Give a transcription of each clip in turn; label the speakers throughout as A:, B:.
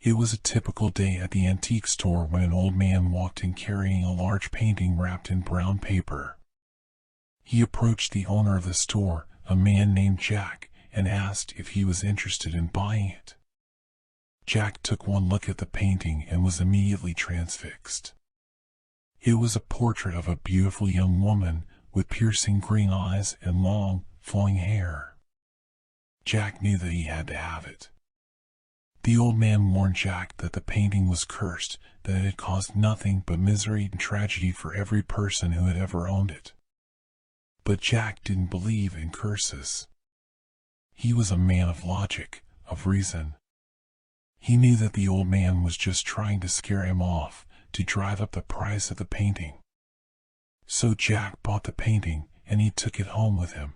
A: It was a typical day at the antique store when an old man walked in carrying a large painting wrapped in brown paper. He approached the owner of the store, a man named Jack, and asked if he was interested in buying it. Jack took one look at the painting and was immediately transfixed. It was a portrait of a beautiful young woman with piercing green eyes and long, flowing hair. Jack knew that he had to have it. The old man warned Jack that the painting was cursed, that it had caused nothing but misery and tragedy for every person who had ever owned it. But Jack didn't believe in curses. He was a man of logic, of reason. He knew that the old man was just trying to scare him off, to drive up the price of the painting. So Jack bought the painting, and he took it home with him.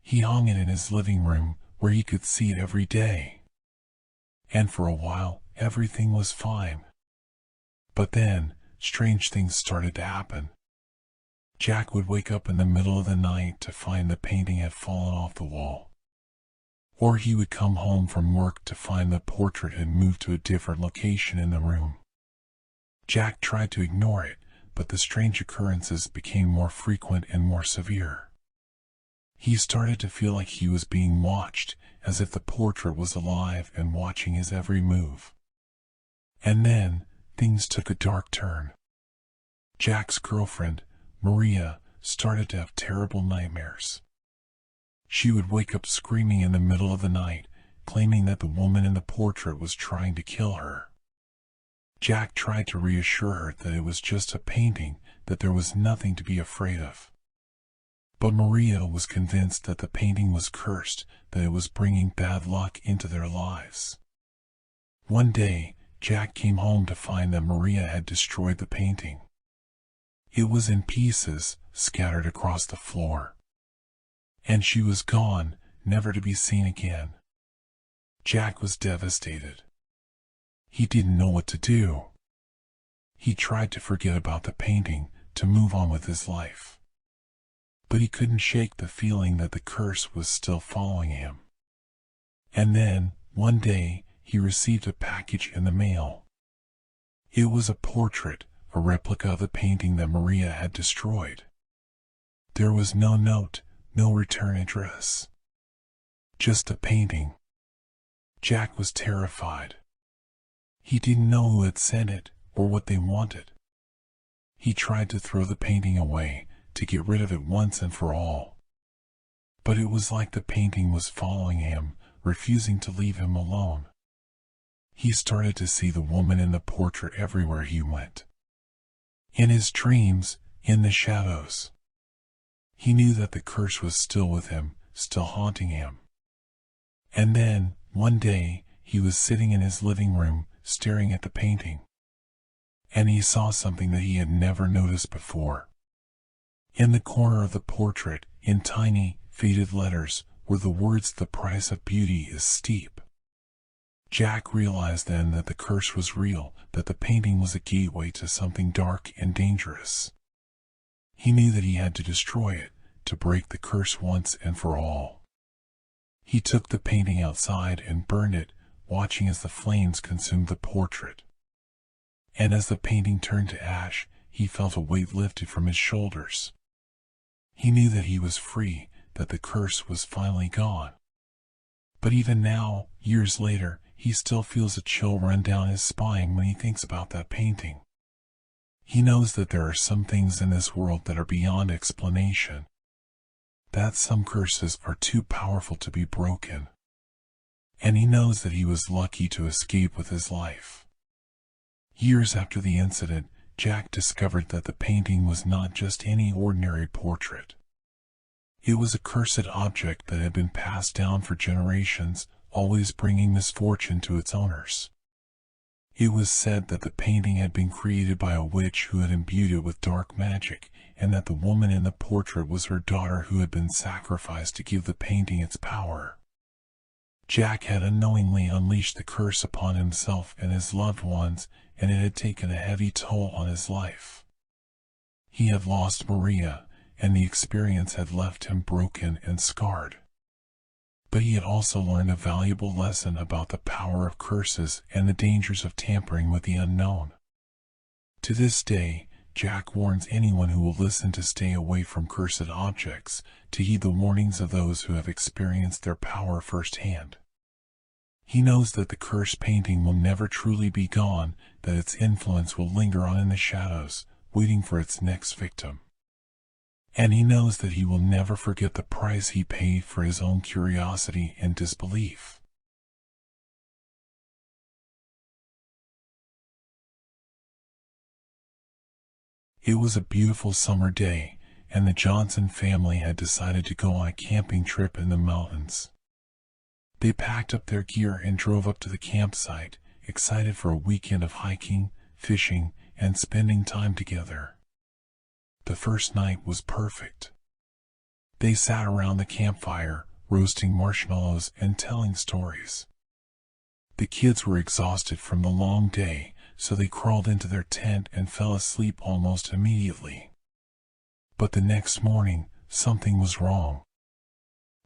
A: He hung it in his living room, where he could see it every day. And for a while, everything was fine. But then, strange things started to happen. Jack would wake up in the middle of the night to find the painting had fallen off the wall. Or he would come home from work to find the portrait had moved to a different location in the room. Jack tried to ignore it, but the strange occurrences became more frequent and more severe. He started to feel like he was being watched, as if the portrait was alive and watching his every move. And then, things took a dark turn. Jack's girlfriend, Maria, started to have terrible nightmares. She would wake up screaming in the middle of the night, claiming that the woman in the portrait was trying to kill her. Jack tried to reassure her that it was just a painting, that there was nothing to be afraid of. But Maria was convinced that the painting was cursed, that it was bringing bad luck into their lives. One day, Jack came home to find that Maria had destroyed the painting. It was in pieces, scattered across the floor. And she was gone, never to be seen again. Jack was devastated. He didn't know what to do. He tried to forget about the painting, to move on with his life. But he couldn't shake the feeling that the curse was still following him. And then, one day, he received a package in the mail. It was a portrait, a replica of the painting that Maria had destroyed. There was no note, no return address. Just a painting. Jack was terrified. He didn't know who had sent it, or what they wanted. He tried to throw the painting away, to get rid of it once and for all. But it was like the painting was following him, refusing to leave him alone. He started to see the woman in the portrait everywhere he went. In his dreams, in the shadows. He knew that the curse was still with him, still haunting him. And then, one day, he was sitting in his living room, staring at the painting. And he saw something that he had never noticed before. In the corner of the portrait, in tiny, faded letters, were the words, "The price of beauty is steep." Jack realized then that the curse was real, that the painting was a gateway to something dark and dangerous. He knew that he had to destroy it, to break the curse once and for all. He took the painting outside and burned it, watching as the flames consumed the portrait. And as the painting turned to ash, he felt a weight lifted from his shoulders. He knew that he was free, that the curse was finally gone. But even now, years later, he still feels a chill run down his spine when he thinks about that painting. He knows that there are some things in this world that are beyond explanation. That some curses are too powerful to be broken. And he knows that he was lucky to escape with his life. Years after the incident, Jack discovered that the painting was not just any ordinary portrait. It was a cursed object that had been passed down for generations, always bringing misfortune to its owners. It was said that the painting had been created by a witch who had imbued it with dark magic, and that the woman in the portrait was her daughter who had been sacrificed to give the painting its power. Jack had unknowingly unleashed the curse upon himself and his loved ones, and it had taken a heavy toll on his life. He had lost Maria, and the experience had left him broken and scarred. but he had also learned a valuable lesson about the power of curses and the dangers of tampering with the unknown. To this day, Jack warns anyone who will listen to stay away from cursed objects, to heed the warnings of those who have experienced their power firsthand. He knows that the cursed painting will never truly be gone, that its influence will linger on in the shadows, waiting for its next victim. And he knows that he will never forget the price he paid for his own curiosity and disbelief. It was a beautiful summer day, and the Johnson family had decided to go on a camping trip in the mountains. They packed up their gear and drove up to the campsite, excited for a weekend of hiking, fishing, and spending time together. The first night was perfect. They sat around the campfire, roasting marshmallows and telling stories. The kids were exhausted from the long day, so they crawled into their tent and fell asleep almost immediately. But the next morning, something was wrong.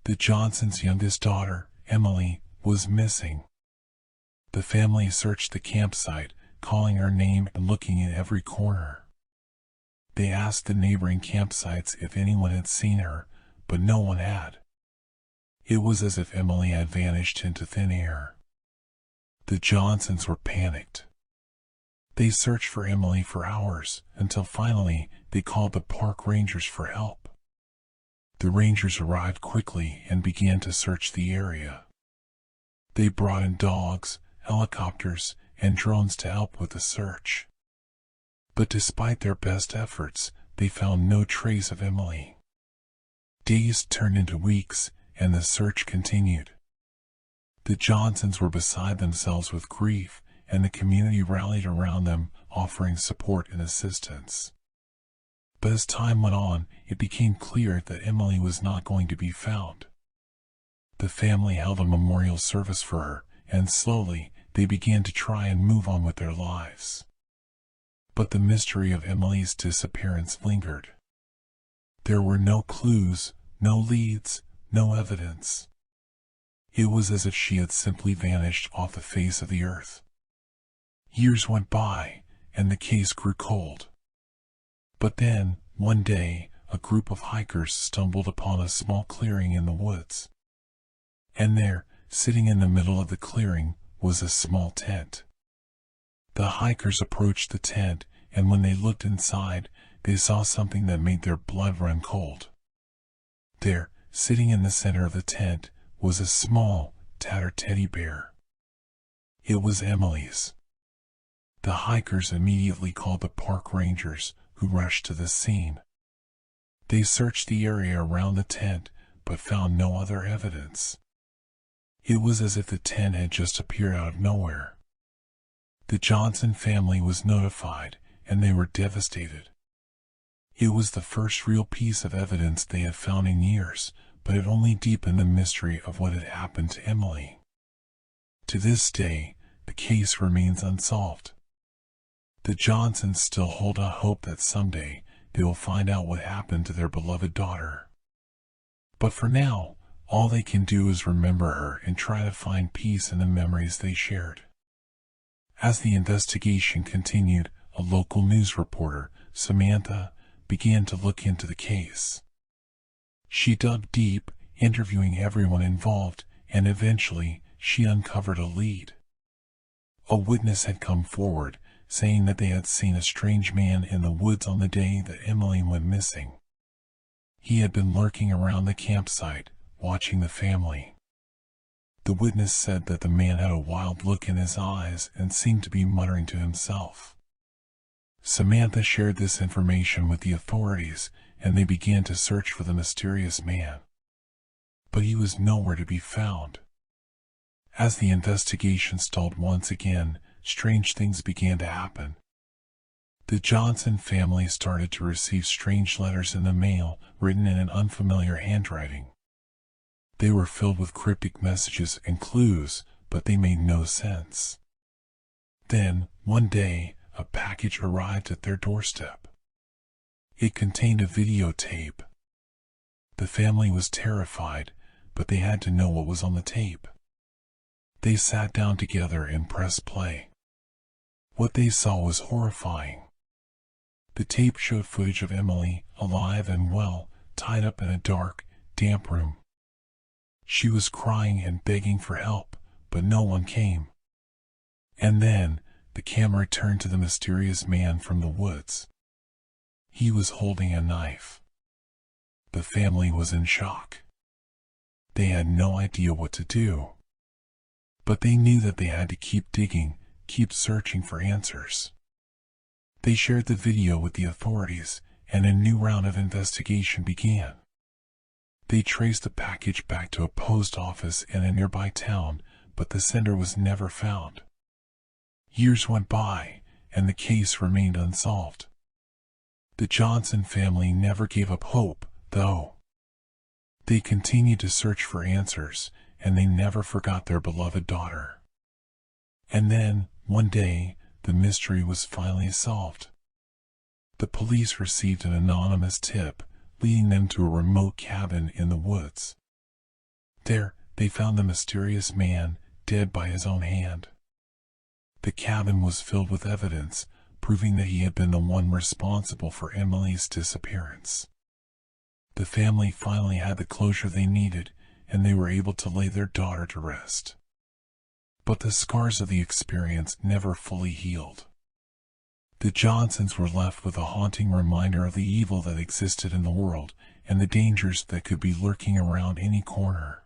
A: The Johnsons' youngest daughter, Emily, was missing. The family searched the campsite, calling her name and looking in every corner. They asked the neighboring campsites if anyone had seen her, but no one had. It was as if Emily had vanished into thin air. The Johnsons were panicked. They searched for Emily for hours, until finally they called the park rangers for help. The rangers arrived quickly and began to search the area. They brought in dogs, helicopters, and drones to help with the search. But despite their best efforts, they found no trace of Emily. Days turned into weeks, and the search continued. The Johnsons were beside themselves with grief, and the community rallied around them, offering support and assistance. But as time went on, it became clear that Emily was not going to be found. The family held a memorial service for her, and slowly, they began to try and move on with their lives. But the mystery of Emily's disappearance lingered. There were no clues, no leads, no evidence. It was as if she had simply vanished off the face of the earth. Years went by, and the case grew cold. But then, one day, a group of hikers stumbled upon a small clearing in the woods. And there, sitting in the middle of the clearing, was a small tent. The hikers approached the tent, and when they looked inside, they saw something that made their blood run cold. There, sitting in the center of the tent, was a small, tattered teddy bear. It was Emily's. The hikers immediately called the park rangers, who rushed to the scene. They searched the area around the tent, but found no other evidence. It was as if the tent had just appeared out of nowhere. The Johnson family was notified, and they were devastated. It was the first real piece of evidence they had found in years, but it only deepened the mystery of what had happened to Emily. To this day, the case remains unsolved. The Johnsons still hold out hope that someday they will find out what happened to their beloved daughter. But for now, all they can do is remember her and try to find peace in the memories they shared. As the investigation continued, a local news reporter, Samantha, began to look into the case. She dug deep, interviewing everyone involved, and eventually she uncovered a lead. A witness had come forward, saying that they had seen a strange man in the woods on the day that Emily went missing. He had been lurking around the campsite, watching the family. The witness said that the man had a wild look in his eyes and seemed to be muttering to himself. Samantha shared this information with the authorities, and they began to search for the mysterious man. But he was nowhere to be found. As the investigation stalled once again, strange things began to happen. The Johnson family started to receive strange letters in the mail, written in an unfamiliar handwriting. They were filled with cryptic messages and clues, but they made no sense. Then, one day, a package arrived at their doorstep. It contained a videotape. The family was terrified, but they had to know what was on the tape. They sat down together and pressed play. What they saw was horrifying. The tape showed footage of Emily, alive and well, tied up in a dark, damp room. She was crying and begging for help, but no one came. And then, the camera turned to the mysterious man from the woods. He was holding a knife. The family was in shock. They had no idea what to do. But they knew that they had to keep digging, keep searching for answers. They shared the video with the authorities, and a new round of investigation began. They traced the package back to a post office in a nearby town, but the sender was never found. Years went by, and the case remained unsolved. The Johnson family never gave up hope, though. They continued to search for answers, and they never forgot their beloved daughter. And then, one day, the mystery was finally solved. The police received an anonymous tip, leading them to a remote cabin in the woods. There, they found the mysterious man, dead by his own hand. The cabin was filled with evidence, proving that he had been the one responsible for Emily's disappearance. The family finally had the closure they needed, and they were able to lay their daughter to rest. But the scars of the experience never fully healed. The Johnsons were left with a haunting reminder of the evil that existed in the world, and the dangers that could be lurking around any corner.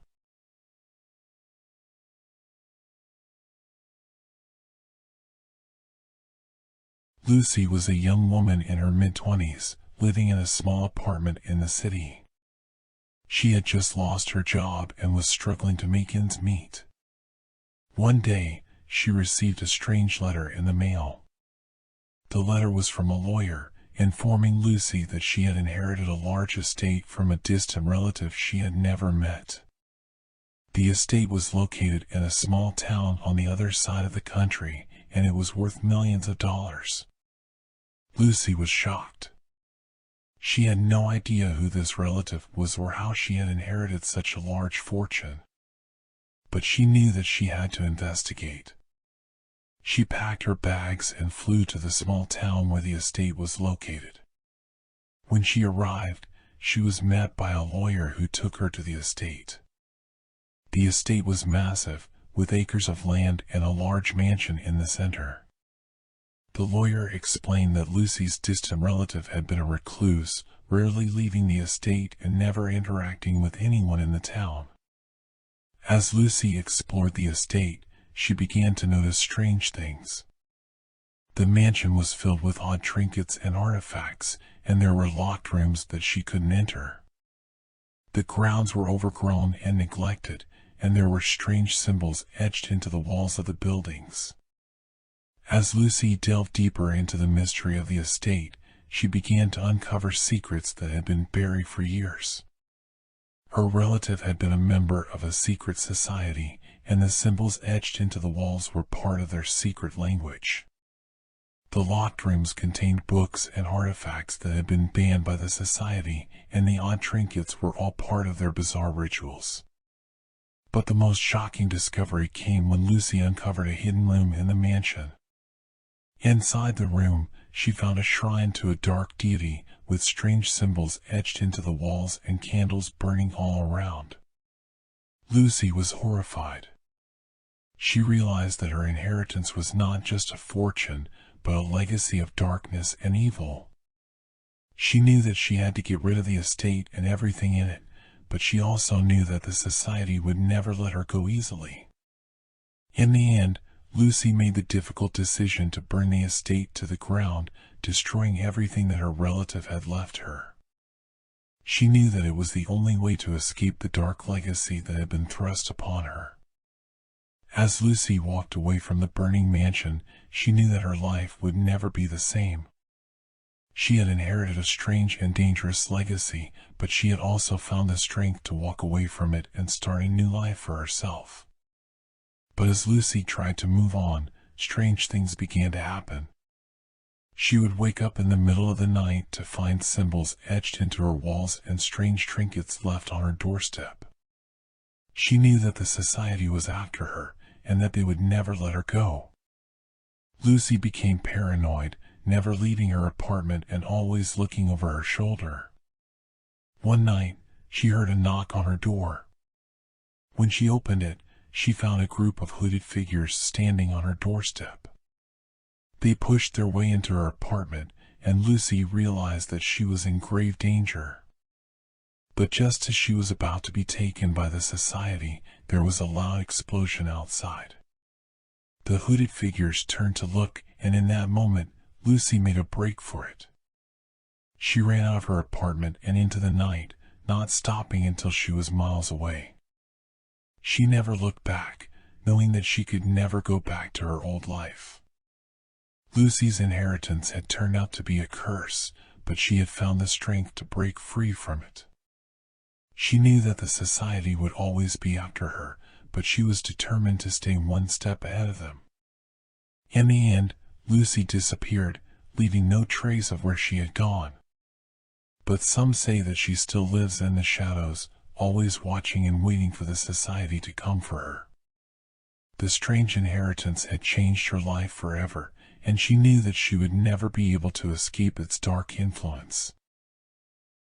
A: Lucy was a young woman in her mid-20s, living in a small apartment in the city. She had just lost her job and was struggling to make ends meet. One day, she received a strange letter in the mail. The letter was from a lawyer, informing Lucy that she had inherited a large estate from a distant relative she had never met. The estate was located in a small town on the other side of the country, and it was worth millions of dollars. Lucy was shocked. She had no idea who this relative was or how she had inherited such a large fortune. But she knew that she had to investigate. She packed her bags and flew to the small town where the estate was located. When she arrived, she was met by a lawyer who took her to the estate. The estate was massive, with acres of land and a large mansion in the center. The lawyer explained that Lucy's distant relative had been a recluse, rarely leaving the estate and never interacting with anyone in the town. As Lucy explored the estate, she began to notice strange things. The mansion was filled with odd trinkets and artifacts, and there were locked rooms that she couldn't enter. The grounds were overgrown and neglected, and there were strange symbols etched into the walls of the buildings. As Lucy delved deeper into the mystery of the estate, she began to uncover secrets that had been buried for years. Her relative had been a member of a secret society, and the symbols etched into the walls were part of their secret language. The locked rooms contained books and artifacts that had been banned by the society, and the odd trinkets were all part of their bizarre rituals. But the most shocking discovery came when Lucy uncovered a hidden room in the mansion. Inside the room, she found a shrine to a dark deity with strange symbols etched into the walls and candles burning all around. Lucy was horrified. She realized that her inheritance was not just a fortune, but a legacy of darkness and evil. She knew that she had to get rid of the estate and everything in it, but she also knew that the society would never let her go easily. In the end, Lucy made the difficult decision to burn the estate to the ground, destroying everything that her relative had left her. She knew that it was the only way to escape the dark legacy that had been thrust upon her. As Lucy walked away from the burning mansion, she knew that her life would never be the same. She had inherited a strange and dangerous legacy, but she had also found the strength to walk away from it and start a new life for herself. But as Lucy tried to move on, strange things began to happen. She would wake up in the middle of the night to find symbols etched into her walls and strange trinkets left on her doorstep. She knew that the society was after her, and that they would never let her go. Lucy became paranoid, never leaving her apartment and always looking over her shoulder. One night, she heard a knock on her door. When she opened it, she found a group of hooded figures standing on her doorstep. They pushed their way into her apartment, and Lucy realized that she was in grave danger. But just as she was about to be taken by the society, there was a loud explosion outside. The hooded figures turned to look, and in that moment, Lucy made a break for it. She ran out of her apartment and into the night, not stopping until she was miles away. She never looked back, knowing that she could never go back to her old life. Lucy's inheritance had turned out to be a curse, but she had found the strength to break free from it. She knew that the society would always be after her, but she was determined to stay one step ahead of them. In the end, Lucy disappeared, leaving no trace of where she had gone. But some say that she still lives in the shadows, always watching and waiting for the society to come for her. The strange inheritance had changed her life forever, and she knew that she would never be able to escape its dark influence.